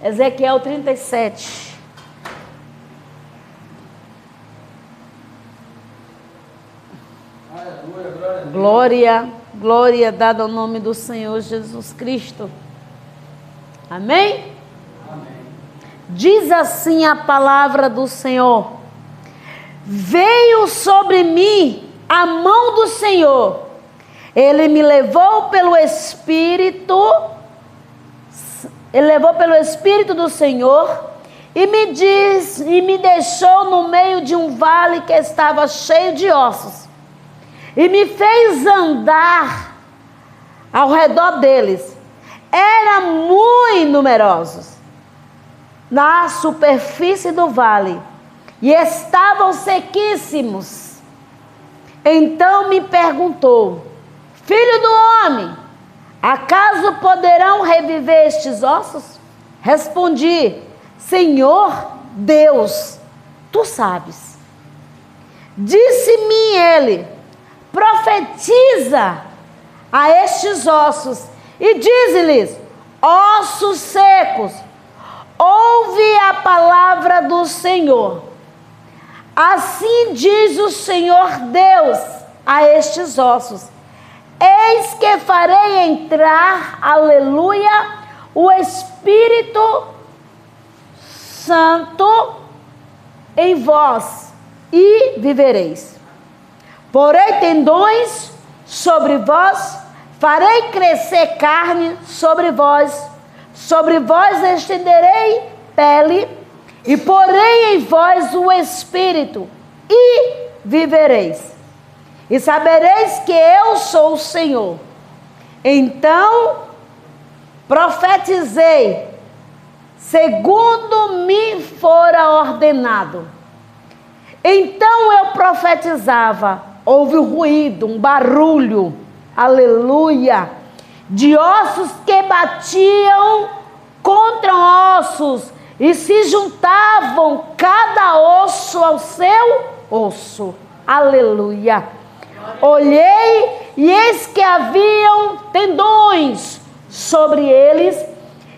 Ezequiel 37. Glória dada ao nome do Senhor Jesus Cristo. Amém? Amém. Diz assim a palavra do Senhor: veio sobre mim a mão do Senhor, Ele me levou pelo Espírito, do Senhor e me deixou no meio de um vale que estava cheio de ossos e me fez andar ao redor deles. Eram muito numerosos na superfície do vale e estavam sequíssimos. Então me perguntou: filho do homem, acaso poderão reviver estes ossos? Respondi: Senhor Deus, tu sabes. Disse-me ele: profetiza a estes ossos e dize-lhes: ossos secos, ouve a palavra do Senhor. Assim diz o Senhor Deus a estes ossos: eis que farei entrar, aleluia, o Espírito Santo em vós e vivereis. Porei tendões sobre vós, farei crescer carne sobre vós estenderei pele, e porei em vós o Espírito, e vivereis. E sabereis que eu sou o Senhor. Então profetizei, segundo me fora ordenado. Então eu profetizava, houve um ruído, um barulho, aleluia, de ossos que batiam contra ossos e se juntavam cada osso ao seu osso, aleluia. Olhei e eis que haviam tendões sobre eles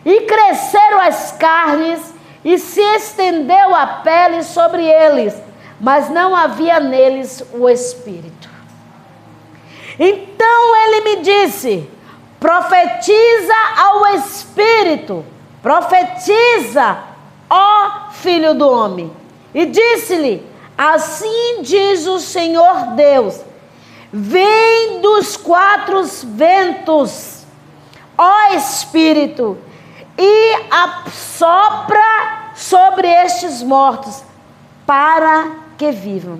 e cresceram as carnes e se estendeu a pele sobre eles, mas não havia neles o Espírito. Então ele me disse: profetiza ao Espírito, profetiza, ó filho do homem. E disse-lhe: assim diz o Senhor Deus: vem dos quatro ventos, ó Espírito, e assopra sobre estes mortos, para que vivam.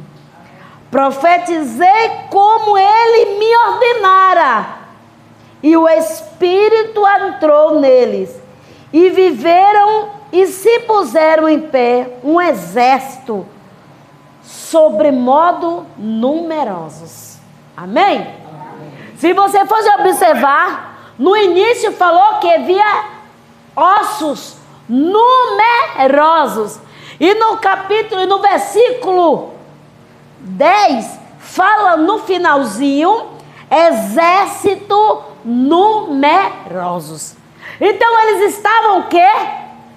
Profetizei como ele me ordenara, e o Espírito entrou neles, e viveram e se puseram em pé um exército sobremodo numerosos. Amém? Amém? Se você fosse observar, no início falou que havia ossos numerosos. E no capítulo, no versículo 10, fala no finalzinho, exército numerosos. Então eles estavam o quê?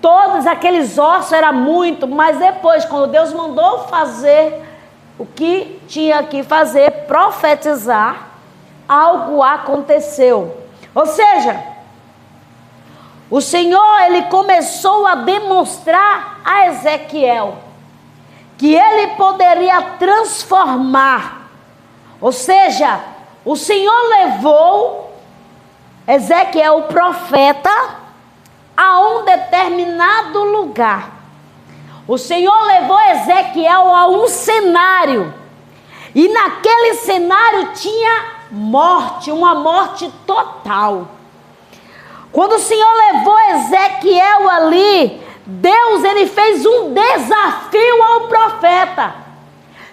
Todos aqueles ossos, era muito, mas depois, quando Deus mandou fazer o que tinha que fazer, profetizar, algo aconteceu. Ou seja, o Senhor, ele começou a demonstrar a Ezequiel que ele poderia transformar. Ou seja, o Senhor levou Ezequiel, o profeta, a um determinado lugar. O Senhor levou Ezequiel a um cenário, e naquele cenário tinha morte, uma morte total. Quando o Senhor levou Ezequiel ali, Deus, ele fez um desafio ao profeta.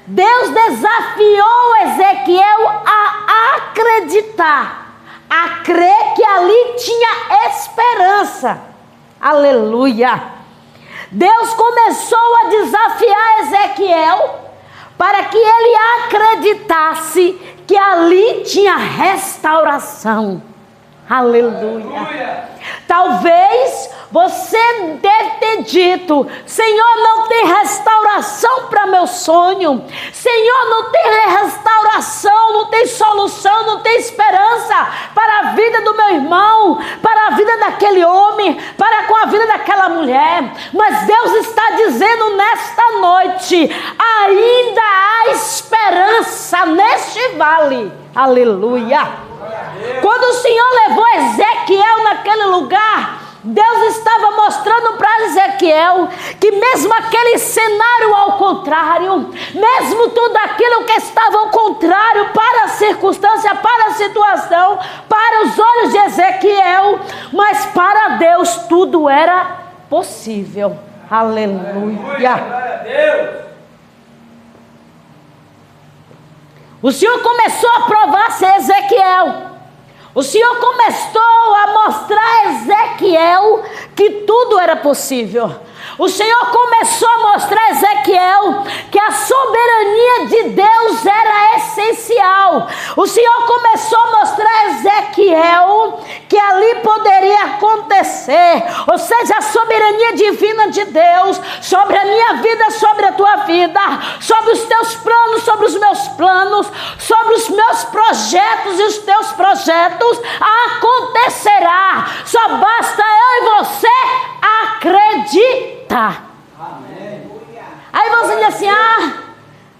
Deus desafiou Ezequiel a acreditar, a crer que ali tinha esperança. Aleluia. Deus começou a desafiar Ezequiel para que ele acreditasse que ali tinha restauração. Aleluia. Talvez você deve ter dito: Senhor, não tem restauração para meu sonho. Senhor, não tem restauração, não tem solução, não tem esperança para a vida do meu irmão, para a vida daquele homem, para com a vida daquela mulher. Mas Deus está dizendo nesta noite: ainda há esperança neste vale. Aleluia. Quando o Senhor levou Ezequiel naquele lugar, Deus estava mostrando para Ezequiel que mesmo aquele cenário ao contrário, mesmo tudo aquilo que estava ao contrário para a circunstância, para a situação, para os olhos de Ezequiel, mas para Deus tudo era possível. Aleluia. O Senhor começou a provar-se a Ezequiel. O Senhor começou a mostrar a Ezequiel que tudo era possível. O Senhor começou a mostrar a Ezequiel que a soberania de Deus era essencial. O Senhor começou a mostrar a Ezequiel que ali poderia acontecer. Ou seja, a soberania divina de Deus sobre a minha vida, sobre a tua vida, sobre os teus planos, sobre os meus planos, sobre os meus projetos e os teus projetos acontecerá. Só basta eu e você acreditar. Amém. Aí você diz assim: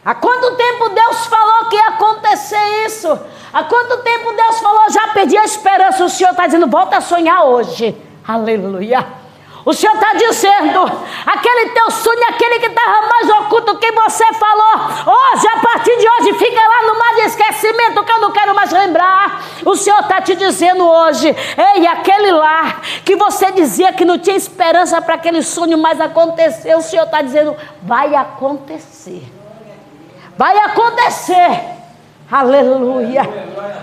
há quanto tempo Deus falou que ia acontecer isso? Há quanto tempo Deus falou? Já perdi a esperança. O Senhor está dizendo: volta a sonhar hoje. Aleluia. O Senhor está dizendo: aquele teu sonho, aquele que estava mais oculto que você falou, hoje, a partir de hoje, fica lá no mar de esquecimento que eu não quero mais lembrar. O Senhor está te dizendo hoje: ei, aquele lá que você dizia que não tinha esperança para aquele sonho, mas aconteceu. O Senhor está dizendo: vai acontecer. Vai acontecer. Aleluia.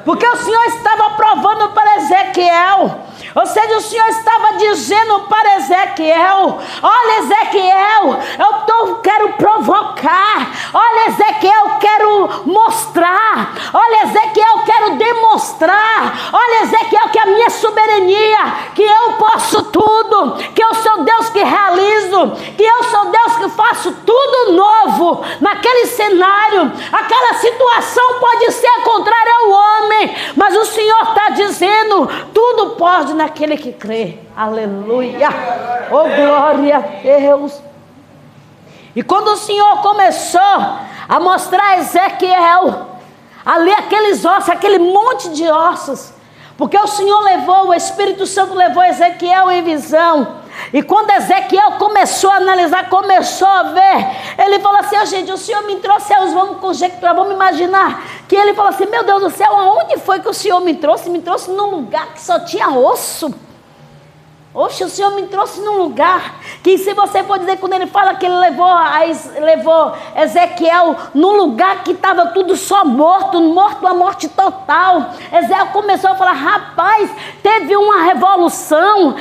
Porque o Senhor estava provando para Ezequiel. Ou seja, o Senhor estava dizendo para Ezequiel: olha, Ezequiel, eu quero provocar. Olha, Ezequiel, eu quero mostrar. Olha, Ezequiel, eu quero demonstrar. Olha, Ezequiel, que a minha soberania, que eu posso tudo, que eu sou Deus que realizo, que eu sou Deus que faço tudo novo. Naquele cenário, aquela situação pode ser contrária ao homem, mas o Senhor está dizendo: tudo pode naquele que crê. Aleluia. Oh, glória a Deus. E quando o Senhor começou a mostrar a Ezequiel ali aqueles ossos, aquele monte de ossos, porque o Senhor levou, o Espírito Santo levou Ezequiel em visão. E quando Ezequiel começou a analisar, começou a ver, ele falou assim: gente, o Senhor me trouxe, vamos conjecturar, vamos imaginar, que ele falou assim: meu Deus do céu, aonde foi que o Senhor me trouxe? Me trouxe num lugar que só tinha osso. Oxe, o Senhor me trouxe num lugar que, se você for dizer, quando ele fala que ele levou Ezequiel num lugar que estava tudo só morto, uma morte total. Ezequiel começou a falar: rapaz, teve uma revolução,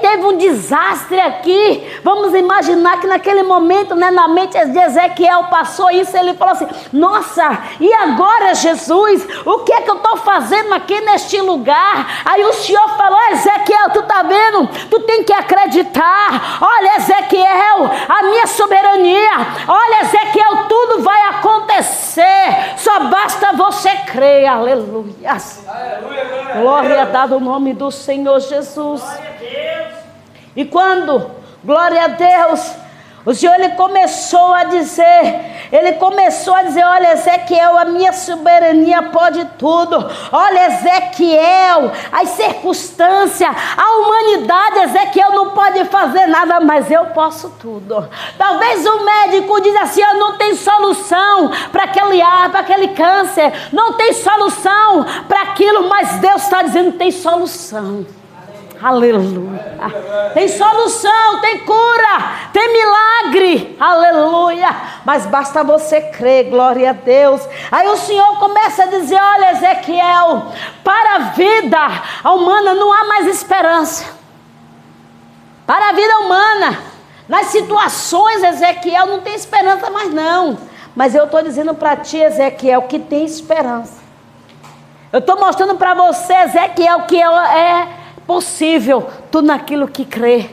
teve um desastre aqui. Vamos imaginar que naquele momento, na mente de Ezequiel passou isso. Ele falou assim: nossa, e agora, Jesus, o que é que eu estou fazendo aqui neste lugar? Aí o Senhor falou: Ezequiel, tu está vendo? Tu tem que acreditar. Olha, Ezequiel, a minha soberania. Olha, Ezequiel, tudo vai acontecer. Só basta você crer. Aleluia. Glória a Deus, no nome do Senhor Jesus. E quando, glória a Deus, o Senhor ele começou a dizer: olha, Ezequiel, a minha soberania pode tudo. Olha, Ezequiel, as circunstâncias, a humanidade, Ezequiel não pode fazer nada, mas eu posso tudo. Talvez o médico diz assim: não tem solução para aquele câncer, não tem solução para aquilo, mas Deus está dizendo: tem solução. Aleluia. Tem solução, tem cura, tem milagre. Aleluia. Mas basta você crer, glória a Deus. Aí o Senhor começa a dizer: olha, Ezequiel, para a vida humana não há mais esperança. Para a vida humana, nas situações, Ezequiel, não tem esperança mais não. Mas eu estou dizendo para ti, Ezequiel, que tem esperança. Eu estou mostrando para você, Ezequiel, que é possível tudo naquilo que crê.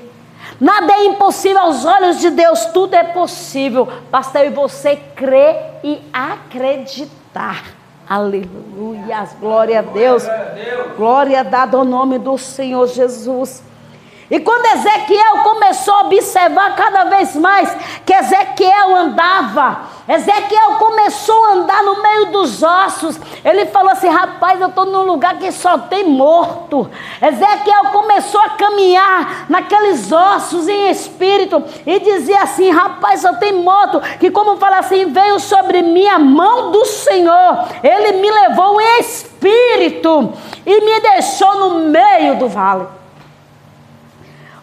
Nada é impossível aos olhos de Deus, tudo é possível. Basta eu e você crer e acreditar. Aleluia, glória a Deus. Glória dada ao nome do Senhor Jesus. E quando Ezequiel começou a observar cada vez mais que Ezequiel andava, Ezequiel começou a andar no meio dos ossos. Ele falou assim: rapaz, eu estou num lugar que só tem morto. Ezequiel começou a caminhar naqueles ossos em espírito e dizia assim: rapaz, só tem morto. Que como fala assim, veio sobre mim a mão do Senhor. Ele me levou em espírito e me deixou no meio do vale.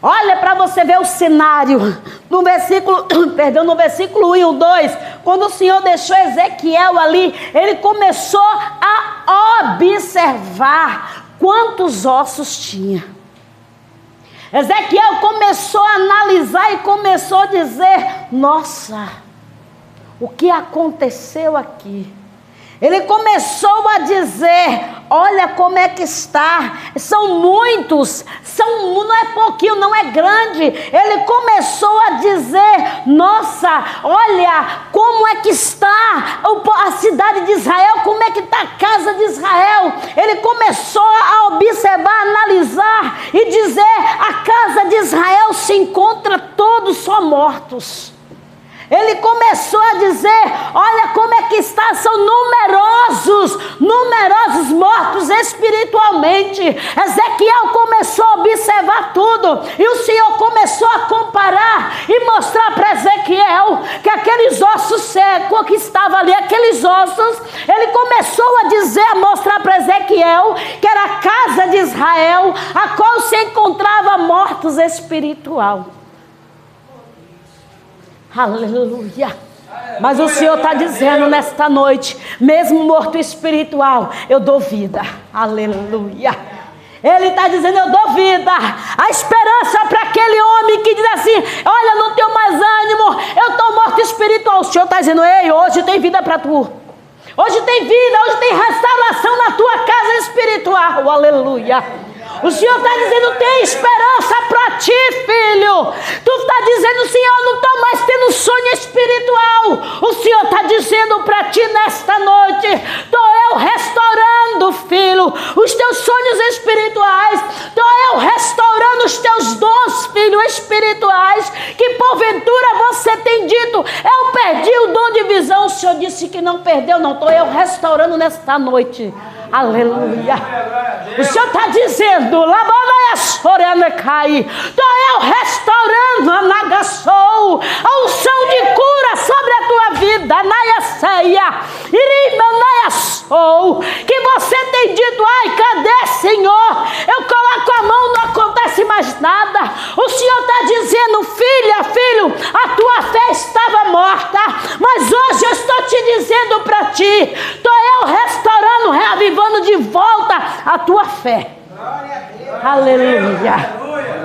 Olha para você ver o cenário, no versículo 1 e o 2, quando o Senhor deixou Ezequiel ali, ele começou a observar quantos ossos tinha. Ezequiel começou a analisar e começou a dizer: nossa, o que aconteceu aqui? Ele começou a dizer: olha como é que está, são muitos, não é pouquinho, não é grande. Ele começou a dizer: nossa, olha como é que está a cidade de Israel, como é que está a casa de Israel. Ele começou a observar, a analisar e dizer: a casa de Israel se encontra todos só mortos. Ele começou a dizer: olha como é que está, são numerosos mortos espiritualmente. Ezequiel começou a observar tudo, e o Senhor começou a comparar e mostrar para Ezequiel que aqueles ossos secos que estavam ali, aqueles ossos, ele começou a dizer, a mostrar para Ezequiel que era a casa de Israel, a qual se encontrava mortos espiritual. Aleluia. Mas o Senhor está dizendo nesta noite: mesmo morto espiritual, eu dou vida. Aleluia. Ele está dizendo: eu dou vida. A esperança para aquele homem que diz assim: olha, não tenho mais ânimo, eu estou morto espiritual. O Senhor está dizendo: ei, hoje tem vida para tu. Hoje tem vida, hoje tem restauração na tua casa espiritual. Aleluia. O Senhor está dizendo: tem esperança para ti, filho. Tu está dizendo: Senhor, eu não estou mais tendo sonho espiritual. O Senhor está dizendo para ti nesta noite: estou eu restaurando, filho, os teus sonhos espirituais. Estou eu restaurando os teus dons, filho, espirituais, que porventura você tem dito: eu perdi o dom de visão. O Senhor disse que não perdeu. Não, estou eu restaurando nesta noite. Aleluia. O Senhor está dizendo: estou eu restaurando a nagaçou, a unção de cura sobre a tua vida, que você tem dito: ai, cadê, Senhor? Eu coloco a mão, não acontece mais nada. O Senhor está dizendo: filho, a tua fé estava morta, mas hoje eu estou te dizendo para ti: estou eu restaurando, reavivando de volta a tua fé. Aleluia.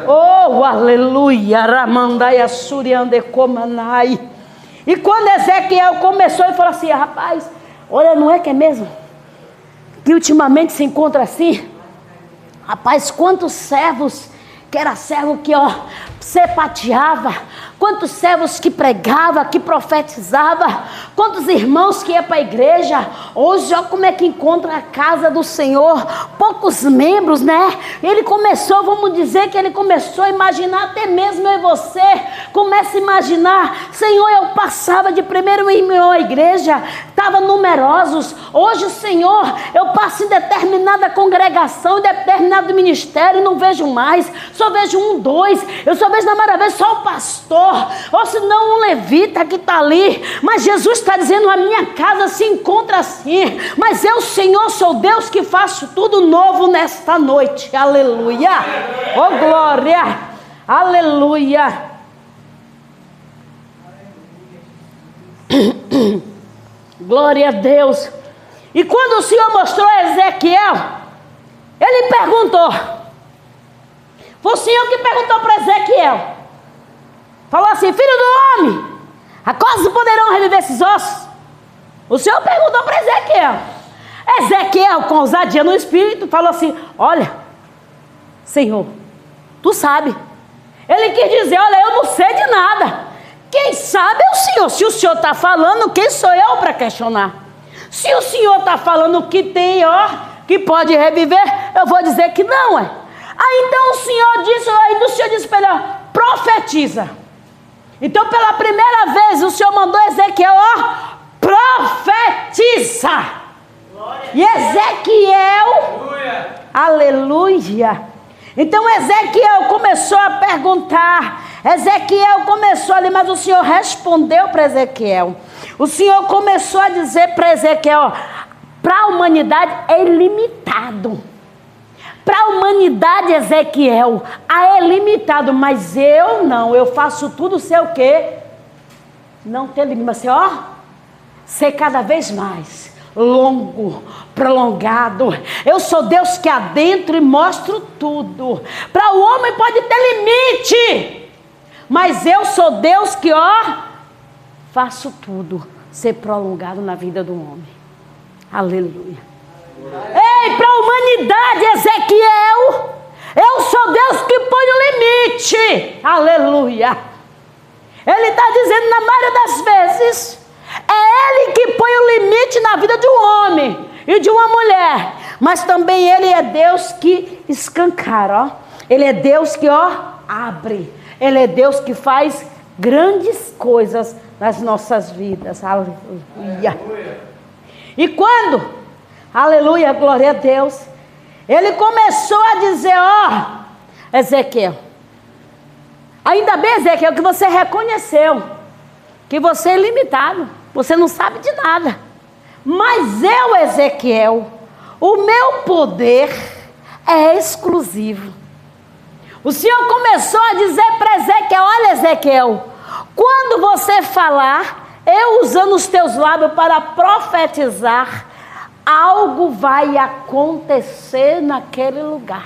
Oh, aleluia. Ramandaia suriande comanai. E quando Ezequiel começou, ele falou assim: rapaz, olha, não é que é mesmo que ultimamente se encontra assim? Rapaz, quantos servos, que era servo que sepateava, quantos servos que pregava, que profetizava, quantos irmãos que ia para a igreja. Hoje, olha como é que encontra a casa do Senhor, poucos membros, né? Ele começou, vamos dizer que ele começou a imaginar, até mesmo eu e você, começa a imaginar: Senhor, eu passava de primeiro irmão à igreja, estava numerosos. Hoje, Senhor, eu passo em determinada congregação, em determinado ministério, e não vejo mais, só vejo 1, 2, eu só vejo na maioria vez só o pastor, ou se não um levita que está ali. Mas Jesus está dizendo: a minha casa se encontra assim, mas eu, Senhor, sou Deus que faço tudo novo nesta noite. Aleluia. Oh, glória. Aleluia. Glória a Deus. E quando o Senhor mostrou a Ezequiel, ele perguntou, foi o Senhor que perguntou para Ezequiel, falou assim: filho do homem, acaso poderão reviver esses ossos? O Senhor perguntou para Ezequiel. Ezequiel, com ousadia no espírito, falou assim: olha, Senhor, tu sabe. Ele quis dizer: olha, eu não sei de nada. Quem sabe é o Senhor. Se o Senhor está falando, quem sou eu para questionar? Se o Senhor está falando que tem, que pode reviver, eu vou dizer que não é. Aí então o Senhor disse para ele: profetiza. Então pela primeira vez o Senhor mandou Ezequiel: profetiza. E Ezequiel, aleluia. Então Ezequiel começou a perguntar, Ezequiel começou ali, mas o Senhor respondeu para Ezequiel. O Senhor começou a dizer para Ezequiel: para a humanidade é ilimitado. Para a humanidade, Ezequiel, é limitado, mas eu não, eu faço tudo ser o quê? Não ter limite, mas ser cada vez mais longo, prolongado. Eu sou Deus que adentro e mostro tudo. Para o homem pode ter limite, mas eu sou Deus que faço tudo ser prolongado na vida do homem. Aleluia. Ei, para a humanidade, Ezequiel, eu sou Deus que põe o limite. Aleluia. Ele está dizendo, na maioria das vezes, é Ele que põe o limite na vida de um homem e de uma mulher. Mas também Ele é Deus que escancara, Ele é Deus que abre. Ele é Deus que faz grandes coisas nas nossas vidas. Aleluia. E quando, aleluia, glória a Deus, ele começou a dizer: Ezequiel, ainda bem, Ezequiel, que você reconheceu que você é limitado, você não sabe de nada. Mas eu, Ezequiel, o meu poder é exclusivo. O Senhor começou a dizer para Ezequiel: olha, Ezequiel, quando você falar, eu usando os teus lábios para profetizar, algo vai acontecer naquele lugar.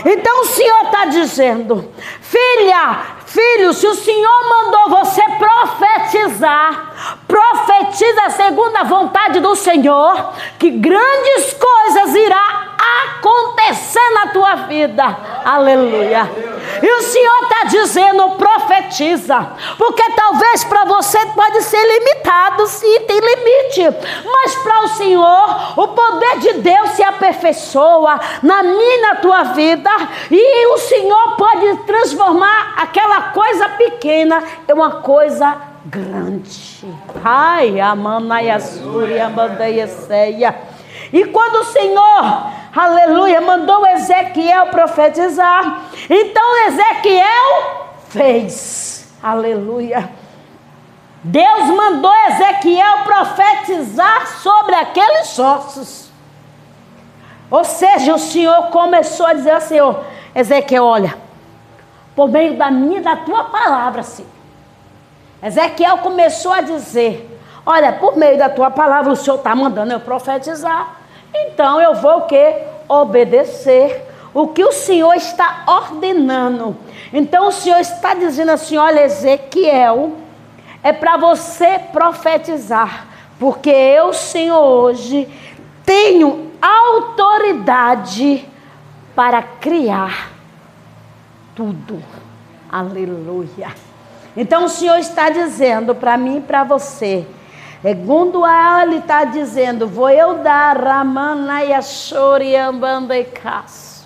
Então o Senhor está dizendo: filho, se o Senhor mandou você profetizar, profetiza segundo a vontade do Senhor, que grandes coisas irão acontecer na tua vida. Aleluia. E o Senhor está dizendo: profetiza, porque talvez para você pode ser limitado, sim, tem limite, mas para o Senhor o poder de Deus se aperfeiçoa na minha e na tua vida, e o Senhor pode transformar aquela coisa pequena em uma coisa grande. Ai, amanaia súria, bandeia ceia. E quando o Senhor, aleluia, mandou Ezequiel profetizar, então Ezequiel fez. Aleluia. Deus mandou Ezequiel profetizar sobre aqueles ossos. Ou seja, o Senhor começou a dizer assim: Ezequiel, olha, por meio da tua palavra, sim. Ezequiel começou a dizer: olha, por meio da tua palavra o Senhor está mandando eu profetizar, então eu vou o quê? Obedecer o que o Senhor está ordenando. Então o Senhor está dizendo assim: olha, Ezequiel, é para você profetizar, porque eu, Senhor, hoje tenho autoridade para criar tudo. Aleluia. Então o Senhor está dizendo para mim e para você, segundo ele está dizendo: vou eu dar Ramanayashoriambandecas.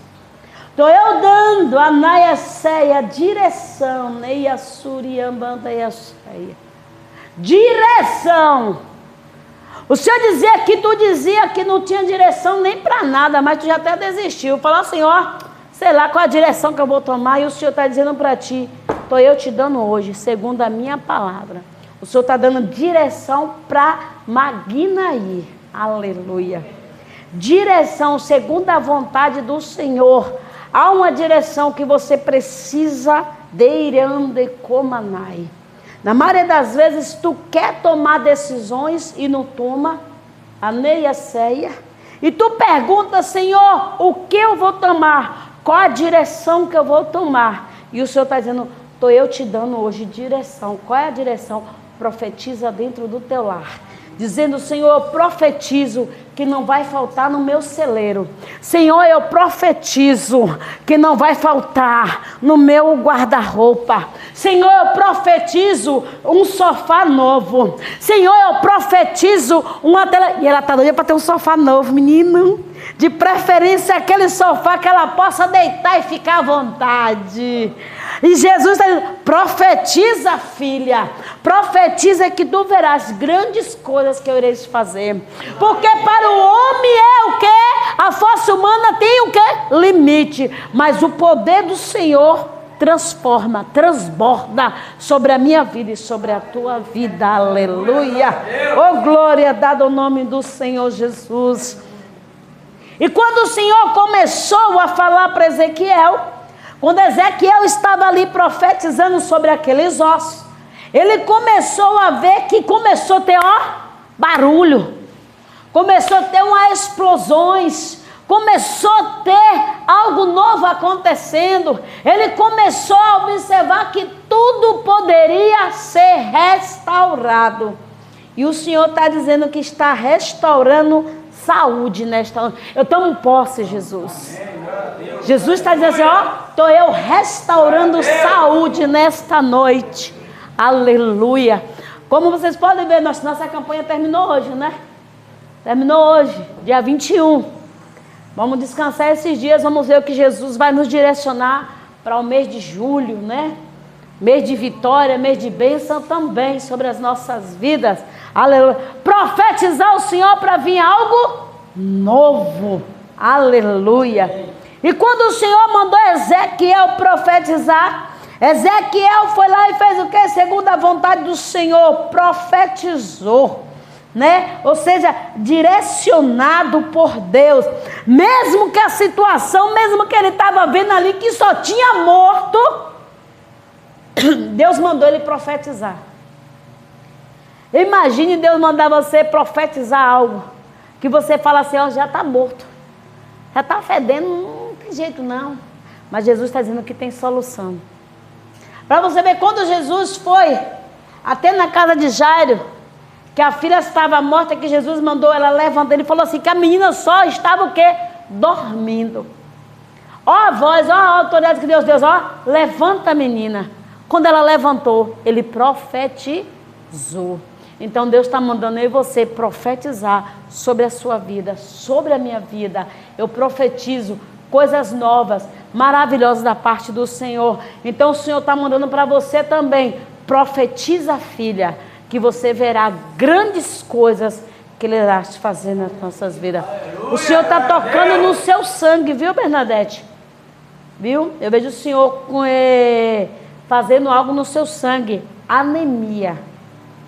Estou eu dando a Nayasseia direção, Neyasuriambandeyasseia. Direção. O Senhor dizia que tu dizia que não tinha direção nem para nada, mas tu já até desistiu. Falou assim: sei lá qual a direção que eu vou tomar, e o Senhor está dizendo para ti: estou eu te dando hoje, segundo a minha palavra. O Senhor está dando direção para Magnaí. Aleluia. Direção segundo a vontade do Senhor. Há uma direção que você precisa de Irandecomanai. Na maioria das vezes tu quer tomar decisões e não toma. A Neiaceia. E tu pergunta: Senhor, o que eu vou tomar? Qual a direção que eu vou tomar? E o Senhor está dizendo: estou eu te dando hoje direção. Qual é a direção? Profetiza dentro do teu lar. dizendo: Senhor, eu profetizo que não vai faltar no meu celeiro. Senhor, eu profetizo que não vai faltar no meu guarda-roupa. Senhor, eu profetizo um sofá novo. Senhor, eu profetizo uma tela. E ela está doida para ter um sofá novo, menino. De preferência aquele sofá que ela possa deitar e ficar à vontade. E Jesus está dizendo: profetiza, filha, profetiza que tu verás grandes coisas que eu irei fazer. Porque para o homem é o quê? A força humana tem o quê? Limite. Mas o poder do Senhor transforma, transborda sobre a minha vida e sobre a tua vida. Aleluia. Oh, glória dada ao nome do Senhor Jesus. E quando o Senhor começou a falar para Ezequiel, quando Ezequiel estava ali profetizando sobre aqueles ossos, ele começou a ver que começou a ter barulho, começou a ter umas explosões, começou a ter algo novo acontecendo. Ele começou a observar que tudo poderia ser restaurado. E o Senhor está dizendo que está restaurando saúde nesta noite. Eu tomo posse, Jesus. Jesus está dizendo assim: estou eu restaurando saúde nesta noite. Aleluia. Como vocês podem ver, nossa campanha terminou hoje, né? Terminou hoje, dia 21. Vamos descansar esses dias, vamos ver o que Jesus vai nos direcionar para o mês de julho, né? Mês de vitória, mês de bênção também sobre as nossas vidas. Aleluia. Profetizar o Senhor para vir algo novo. Aleluia. E quando o Senhor mandou Ezequiel profetizar, Ezequiel foi lá e fez o que? Segundo a vontade do Senhor, profetizou, né? Ou seja, direcionado por Deus. Mesmo que a situação, mesmo que ele estava vendo ali que só tinha morto, Deus mandou ele profetizar. Imagine Deus mandar você profetizar algo que você fala assim: já está morto, já está fedendo, não tem jeito não. Mas Jesus está dizendo que tem solução. Para você ver, quando Jesus foi até na casa de Jairo, que a filha estava morta, que Jesus mandou ela levantar, ele falou assim, que a menina só estava o quê? Dormindo. Ó a voz, ó a autoridade que Deus deu, levanta a menina. Quando ela levantou, ele profetizou. Então Deus está mandando eu e você profetizar sobre a sua vida, sobre a minha vida. Eu profetizo coisas novas, maravilhosas da parte do Senhor. Então o Senhor está mandando para você também: profetiza, filha, que você verá grandes coisas que Ele irá fazer nas nossas vidas. Aleluia. O Senhor está tocando no seu sangue, viu, Bernadette? Viu? Eu vejo o Senhor fazendo algo no seu sangue. Anemia,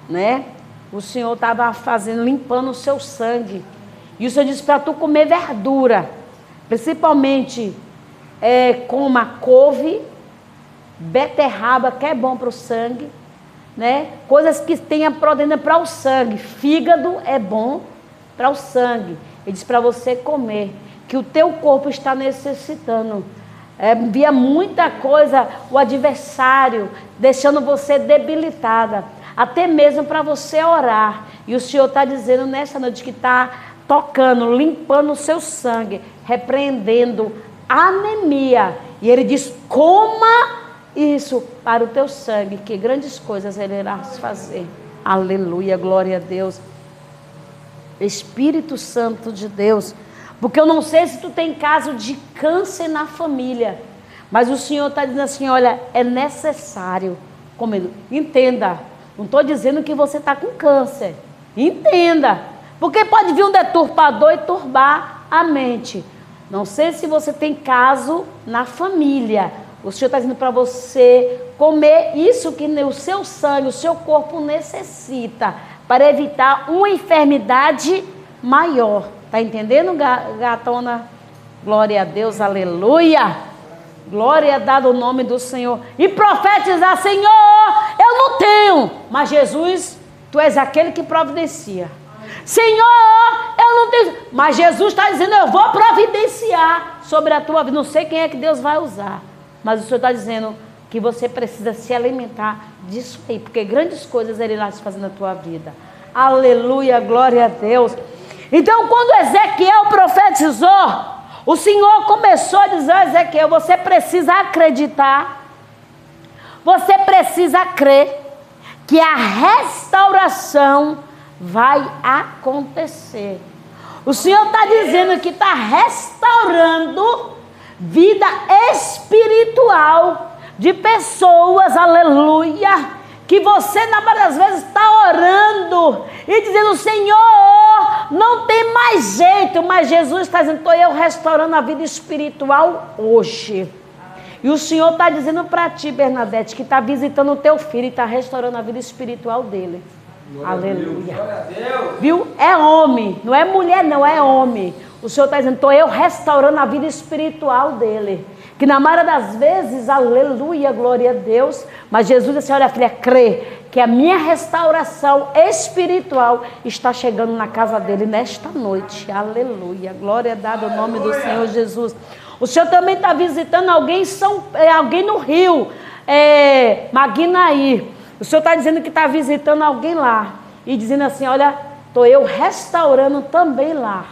né? O Senhor estava fazendo, limpando o seu sangue. E o Senhor disse para tu comer verdura, principalmente coma couve, beterraba, que é bom para o sangue, né? Coisas que tenham proteína para o sangue. Fígado é bom para o sangue. Ele diz para você comer, que o teu corpo está necessitando. Via muita coisa, o adversário deixando você debilitada, até mesmo para você orar. E o Senhor está dizendo nessa noite que está tocando, limpando o seu sangue, repreendendo anemia. E Ele diz: coma isso para o teu sangue, que grandes coisas Ele irá fazer. Aleluia, glória a Deus. Espírito Santo de Deus. Porque eu não sei se tu tem caso de câncer na família, mas o Senhor está dizendo assim: olha, é necessário comer. Entenda, não estou dizendo que você está com câncer. Entenda, porque pode vir um deturpador e turbar a mente. Não sei se você tem caso na família. O Senhor está dizendo para você comer isso que o seu sangue, o seu corpo necessita, para evitar uma enfermidade maior. Está entendendo, gatona? Glória a Deus, aleluia. Glória dada ao nome do Senhor. E profetizar: Senhor, eu não tenho, mas Jesus, Tu és aquele que providencia. Senhor, eu não tenho, mas Jesus está dizendo: eu vou providenciar sobre a tua vida. Não sei quem é que Deus vai usar, mas o Senhor está dizendo que você precisa se alimentar disso aí, porque grandes coisas Ele irá fazer na tua vida. Aleluia, glória a Deus. Então, quando Ezequiel profetizou, o Senhor começou a dizer a Ezequiel: você precisa acreditar, você precisa crer que a restauração vai acontecer. O Senhor está dizendo que está restaurando vida espiritual de pessoas, aleluia, que você na maioria das vezes está orando e dizendo: Senhor, não tem mais jeito, mas Jesus está dizendo: estou eu restaurando a vida espiritual hoje. E o Senhor está dizendo para ti, Bernadette, que está visitando o teu filho e está restaurando a vida espiritual dele. Aleluia. Viu? É homem, não é mulher não, é homem. O Senhor está dizendo: estou eu restaurando a vida espiritual dele. Que na maioria das vezes, aleluia, glória a Deus, mas Jesus disse: olha filha, crê que a minha restauração espiritual está chegando na casa dele nesta noite. Aleluia, glória a Deus, o nome do Senhor Jesus. O Senhor também está visitando alguém no Rio, Maguinaí. O Senhor está dizendo que está visitando alguém lá e dizendo assim: olha, estou eu restaurando também lá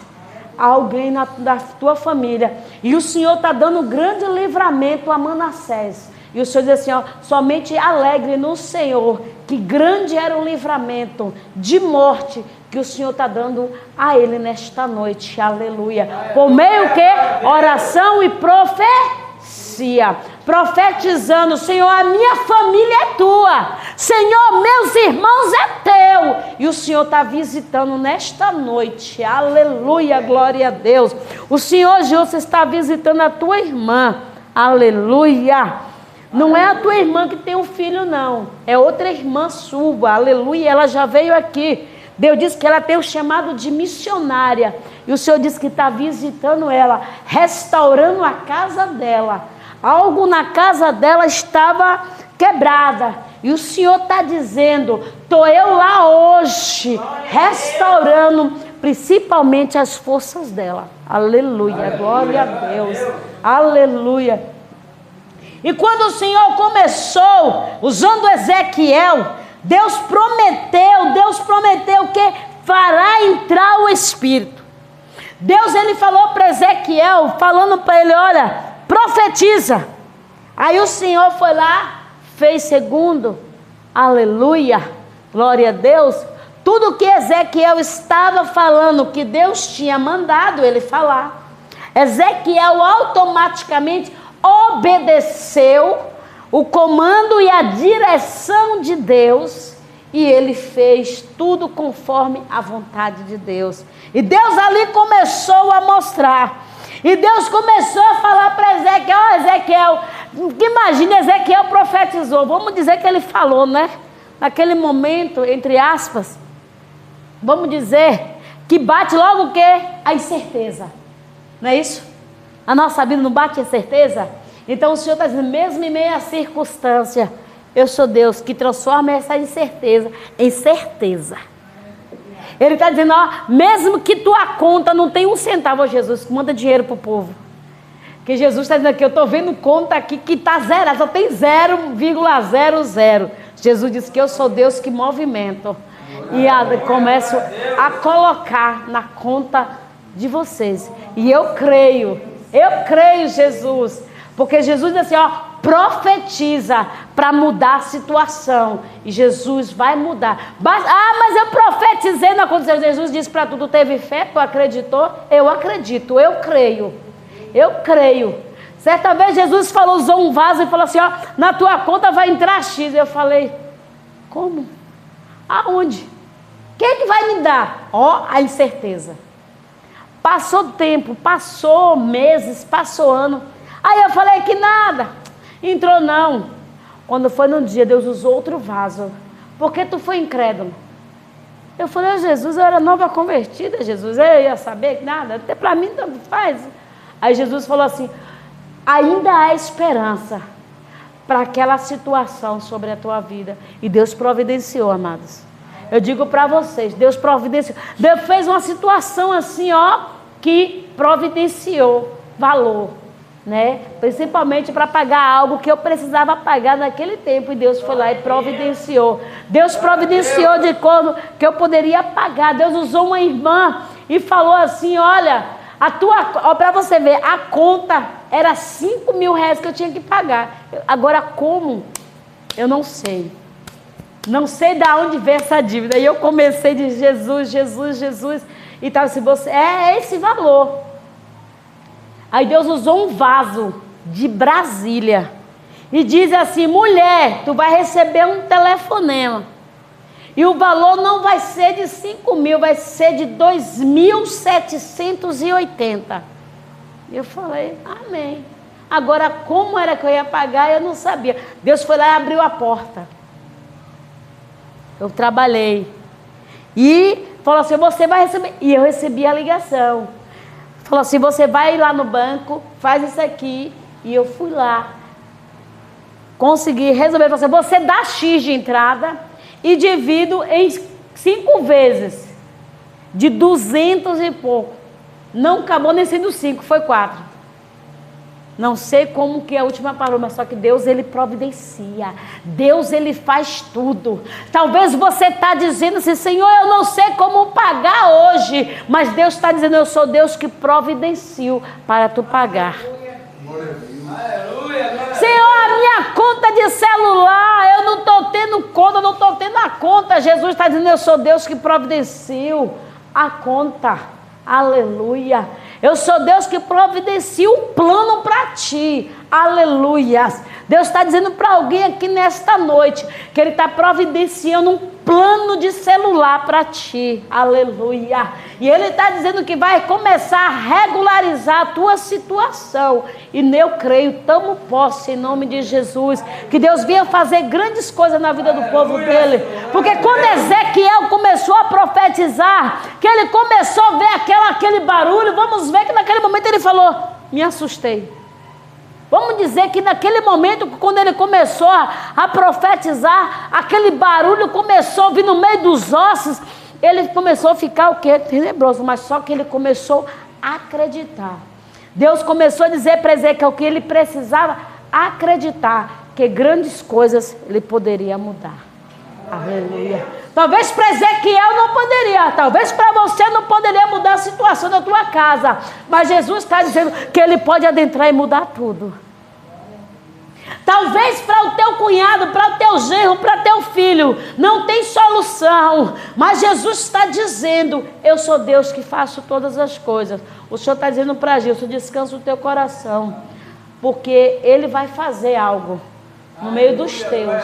alguém da tua família. E o Senhor está dando grande livramento a Manassés. E o Senhor diz assim: ó, somente alegre no Senhor, que grande era o livramento de morte que o Senhor está dando a ele nesta noite. Aleluia. Por meio que? Oração e profecia. Profetizando: Senhor, a minha família é tua. Senhor, meus irmãos é teu. E o Senhor está visitando nesta noite. Aleluia, glória a Deus. O Senhor Jesus está visitando a tua irmã. Aleluia. Não é a tua irmã que tem um filho, não. É outra irmã sua. Aleluia. Ela já veio aqui. Deus disse que ela tem o chamado de missionária. E o Senhor disse que está visitando ela, restaurando a casa dela. Algo na casa dela estava quebrada. E o Senhor está dizendo: estou eu lá hoje, restaurando principalmente as forças dela. Aleluia, glória a Deus. Aleluia. E quando o Senhor começou, usando Ezequiel, Deus prometeu que fará entrar o Espírito. Deus, ele falou para Ezequiel, falando para ele: olha, profetiza. Aí o Senhor foi lá, fez segundo, aleluia, glória a Deus, tudo que Ezequiel estava falando, que Deus tinha mandado ele falar. Ezequiel automaticamente obedeceu o comando e a direção de Deus, e ele fez tudo conforme a vontade de Deus. E Deus ali começou a mostrar, e Deus começou a falar para Ezequiel: ó, Ezequiel, imagina, Ezequiel profetizou, vamos dizer que ele falou, né? Naquele momento, entre aspas, vamos dizer que bate logo o quê? A incerteza, não é isso? A nossa vida não bate a certeza? Então o Senhor está dizendo: mesmo em meio à circunstância, eu sou Deus que transforma essa incerteza em certeza. Ele está dizendo: ó, mesmo que tua conta não tenha um centavo, ó, Jesus, manda dinheiro para o povo. Que Jesus está dizendo aqui: eu estou vendo conta aqui que está zerada, só tem 0,00. Jesus disse que eu sou Deus que movimento. E começo a colocar na conta de vocês. E eu creio, Jesus. Porque Jesus disse assim: ó, profetiza para mudar a situação. E Jesus vai mudar. Mas eu profetizei, não aconteceu. Jesus disse para tudo: teve fé, tu acreditou? Eu acredito, eu creio. Certa vez Jesus usou um vaso e falou assim: ó, na tua conta vai entrar X. Eu falei: como? Aonde? Quem é que vai me dar? Ó, a incerteza. Passou tempo, passou meses, passou ano. Aí eu falei que nada, entrou não. Quando foi num dia, Deus usou outro vaso. Por que tu foi incrédulo? Eu falei: Jesus, eu era nova convertida, Jesus, eu ia saber nada, até para mim tanto faz. Aí Jesus falou assim: ainda há esperança para aquela situação sobre a tua vida. E Deus providenciou, amados. Eu digo para vocês, Deus providenciou. Deus fez uma situação assim, ó, que providenciou valor né? Principalmente para pagar algo que eu precisava pagar naquele tempo, e Deus foi lá e providenciou. Deus providenciou de quando que eu poderia pagar. Deus usou uma irmã e falou assim: olha, para você ver, a conta era 5 mil reais que eu tinha que pagar. Agora como? Eu não sei. Não sei de onde veio essa dívida. E eu comecei de Jesus, Jesus, Jesus. E tal, se você é esse valor. Aí Deus usou um vaso de Brasília e diz assim: mulher, tu vai receber um telefonema. E o valor não vai ser de 5 mil, vai ser de 2.780. Eu falei: amém. Agora, como era que eu ia pagar, eu não sabia. Deus foi lá e abriu a porta. Eu trabalhei. E falou assim: você vai receber. E eu recebi a ligação. Falou assim: você vai lá no banco, faz isso aqui. E eu fui lá. Consegui resolver. Você dá X de entrada e divido em 5 vezes. De 200 e pouco. Não acabou nem sendo 5, foi 4. Não sei como que é a última palavra, mas só que Deus, Ele providencia. Deus, Ele faz tudo. Talvez você está dizendo assim: Senhor, eu não sei como pagar hoje. Mas Deus está dizendo: eu sou Deus que providencio para tu pagar. Senhor, a minha conta de celular, eu não estou tendo conta, eu não estou tendo a conta. Jesus está dizendo: eu sou Deus que providencio a conta. Aleluia. Eu sou Deus que providencia um plano para ti. Aleluia. Deus está dizendo para alguém aqui nesta noite que Ele está providenciando um plano de celular para ti. Aleluia. E Ele está dizendo que vai começar a regularizar a tua situação. E eu creio, tamo posse em nome de Jesus, que Deus venha fazer grandes coisas na vida do povo dele. Porque quando Ezequiel começou a profetizar, que ele começou a ver aquele barulho, vamos ver que naquele momento ele falou: me assustei. Vamos dizer que naquele momento, quando ele começou a profetizar, aquele barulho começou a vir no meio dos ossos, ele começou a ficar o quê? Tenebroso, mas só que ele começou a acreditar. Deus começou a dizer para Ezequiel que ele precisava acreditar que grandes coisas ele poderia mudar. Aleluia. Talvez para Ezequiel não poderia, talvez para você não poderia mudar a situação da tua casa, mas Jesus está dizendo que Ele pode adentrar e mudar tudo. Talvez para o teu cunhado, para o teu genro, para o teu filho, não tem solução, mas Jesus está dizendo: eu sou Deus que faço todas as coisas. O Senhor está dizendo para Gilson: descansa o teu coração, porque Ele vai fazer algo no meio dos teus.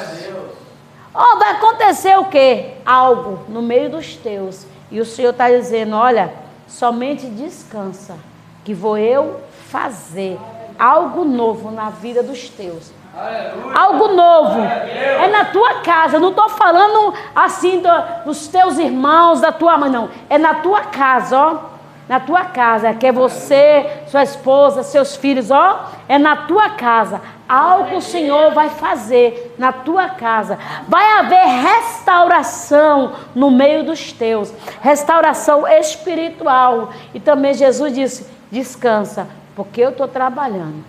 Oh, vai acontecer o quê? Algo no meio dos teus. E o Senhor está dizendo: olha, somente descansa, que vou eu fazer algo novo na vida dos teus. Aleluia. Algo novo. É na tua casa. Eu não estou falando assim dos teus irmãos, da tua mãe, não. É na tua casa, ó. Na tua casa, que é você, sua esposa, seus filhos, ó. É na tua casa. Algo o Senhor vai fazer na tua casa. Vai haver restauração no meio dos teus. Restauração espiritual. E também Jesus disse: descansa, porque eu estou trabalhando.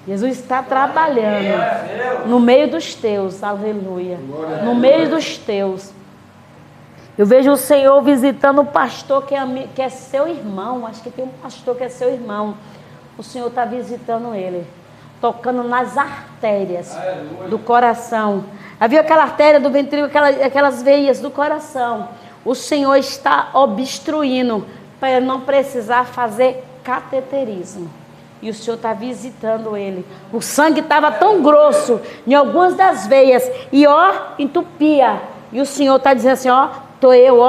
Jesus está trabalhando no meio dos teus. Aleluia. No meio dos teus. Eu vejo o Senhor visitando um pastor que é seu irmão. Acho que tem um pastor que é seu irmão. O Senhor está visitando ele, tocando nas artérias do coração. Havia aquela artéria do ventrículo, aquelas veias do coração. O Senhor está obstruindo para não precisar fazer cateterismo. E o Senhor está visitando ele. O sangue estava tão grosso em algumas das veias e entupia. E o Senhor está dizendo assim: estou eu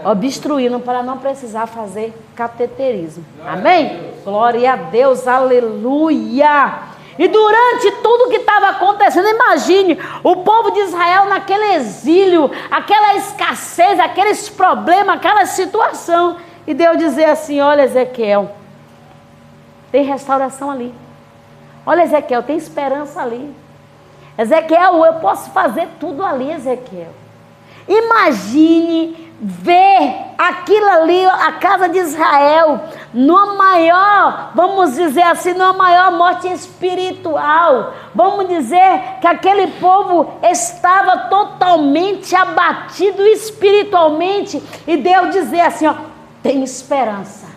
obstruindo para não precisar fazer cateterismo. Amém? Glória a Deus, aleluia. E durante tudo que estava acontecendo, imagine o povo de Israel naquele exílio, aquela escassez, aqueles problemas, aquela situação. E Deus dizer assim: olha, Ezequiel, tem restauração ali. Olha, Ezequiel, tem esperança ali. Ezequiel, eu posso fazer tudo ali, Ezequiel. Imagine ver aquilo ali, a casa de Israel, numa maior, vamos dizer assim, numa maior morte espiritual. Vamos dizer que aquele povo estava totalmente abatido espiritualmente, e Deus dizia assim, ó, tem esperança,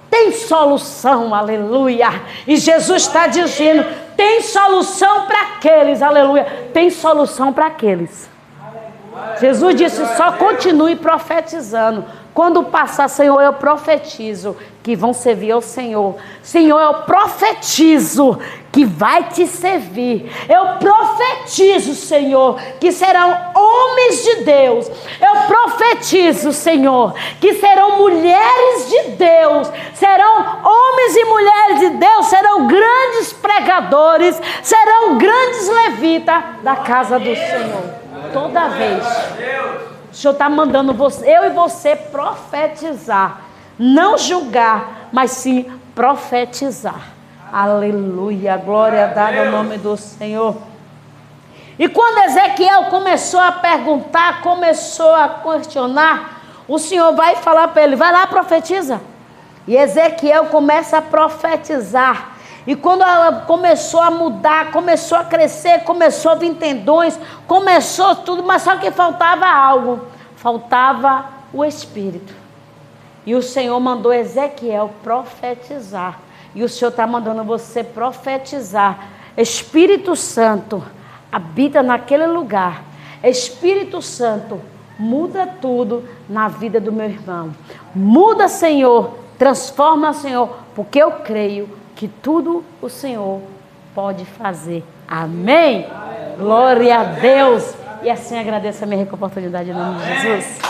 tem solução, aleluia. E Jesus está dizendo, tem solução para aqueles, aleluia, tem solução para aqueles. Jesus disse, só continue profetizando. Quando passar, Senhor, eu profetizo que vão servir ao Senhor. Senhor, eu profetizo que vai te servir. Eu profetizo, Senhor, que serão homens de Deus. Eu profetizo, Senhor, que serão mulheres de Deus. Serão homens e mulheres de Deus. Serão grandes pregadores. Serão grandes levitas da casa do Senhor. Toda vez. O Senhor está mandando eu e você profetizar. Não julgar, mas sim profetizar. Aleluia, glória a dar ao nome do Senhor. E quando Ezequiel começou a perguntar, começou a questionar, o Senhor vai falar para ele, vai lá, profetiza. E Ezequiel começa a profetizar. E quando ela começou a mudar, começou a crescer, começou a vir tendões, começou tudo, mas só que faltava algo, faltava o Espírito. E o Senhor mandou Ezequiel profetizar. E o Senhor está mandando você profetizar. Espírito Santo habita naquele lugar. Espírito Santo muda tudo na vida do meu irmão. Muda, Senhor, transforma, Senhor, porque eu creio que tudo o Senhor pode fazer. Amém? Glória a Deus. E assim agradeço a minha oportunidade em nome de Jesus.